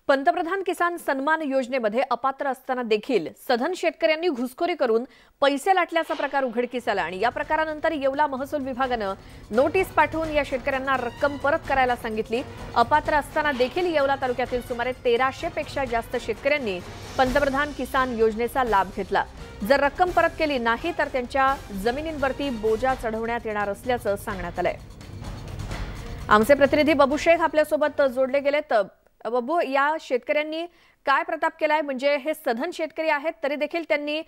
पंतप्रधान किसान सन्मान योजनेमध्ये अपात्र असताना देखील सधन शेतकऱ्यांनी घुसखोरी करून पैसे लाटल्याचा प्रकार उघडकीस आला आणि या प्रकारानंतर येवला महसूल विभागाने नोटीस पाठवून या शेतकऱ्यांना रक्कम परत करायला सांगितली। अपात्र असताना देखील येवला तालुक्यातील सुमारे 1300 पेक्षा जास्त शेतकऱ्यांनी पंतप्रधान किसान योजनेचा लाभ घेतला। जर रक्कम परत केली नाही तर त्यांच्या जमिनींवरती बोजा चढवण्यात येणार असल्याचं सांगण्यात आलंय। आमचे प्रतिनिधी बबू शेख आपल्या सोबत जोडले गेलेत। बबू, या शेतकऱ्यांनी काय प्रताप केलाय? म्हणजे हे सधन शेतकरी आहेत तरी देखील त्यांनी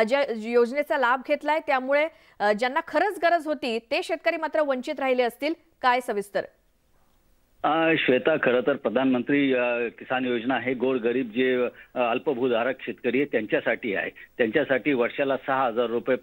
ज्या योजनेचा लाभ घेतलाय त्यामुळे ज्यांना खरंच गरज होती ते शेतकरी मात्र वंचित राहिले असतील, काय सविस्तर? श्वेता, खरं तर प्रधानमंत्री किसान योजना हे गोरगरीब जे अल्पभूधारक शेतकरी आहे त्यांच्यासाठी आहे। त्यांच्यासाठी वर्षाला 6,000 रुपये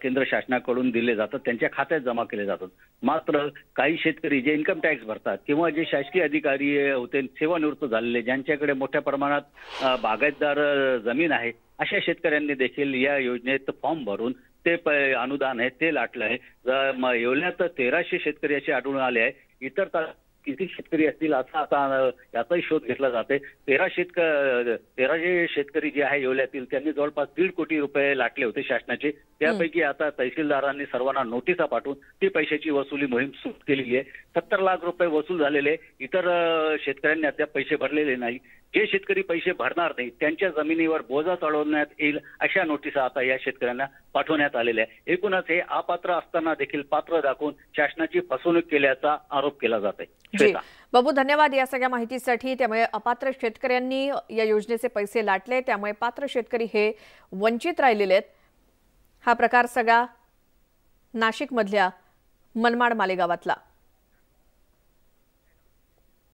केंद्र शासनाकडून दिले जातात, त्यांच्या खात्यात जमा केले जातात। मात्र काही शेतकरी जे इन्कम टॅक्स भरतात किंवा जे शासकीय अधिकारी होते, सेवानिवृत्त झालेले, ज्यांच्याकडे मोठ्या प्रमाणात बागायतदार जमीन आहे, अशा शेतकऱ्यांनी देखील या योजनेत फॉर्म भरून ते अनुदान आहे ते लाटलं आहे। येवल्यात 1300 शेतकरी असे आढळून आले आहे। इतर किती शेतकरी असतील असा आता याचाही शोध घेतला जाते। 1300 शेतकरी जे आहे येवल्यातील त्यांनी जवळपास 1.5 कोटी रुपये लाटले होते शासनाचे। त्यापैकी आता तहसीलदारांनी सर्वांना नोटिसा पाठवून ती पैशाची वसुली मोहीम सुरू केली आहे। 70 लाख रुपये वसूल झालेले, इतर शेतकऱ्यांनी अद्याप पैसे भरलेले नाही। जे शेतकरी पैसे भरणार नाही त्यांच्या जमिनीवर बोजा चढवण्यात येईल अशा नोटिसा आता या शेतकऱ्यांना पाठवण्यात आलेल्या आहे। एकूणच हे अपात्र असताना देखील पात्र दाखवून शासनाची फसवणूक केल्याचा आरोप केला जात आहे। बाबू, धन्यवाद या सगळ्या माहितीसाठी। त्यामुळे अपात्र शेतकऱ्यांनी या योजनेचे पैसे लाटले, त्यामुळे पात्र शेतकरी हे वंचित राहिलेले आहेत। हा प्रकार सगळा नाशिक मधल्या मनमाड मालेगावातला।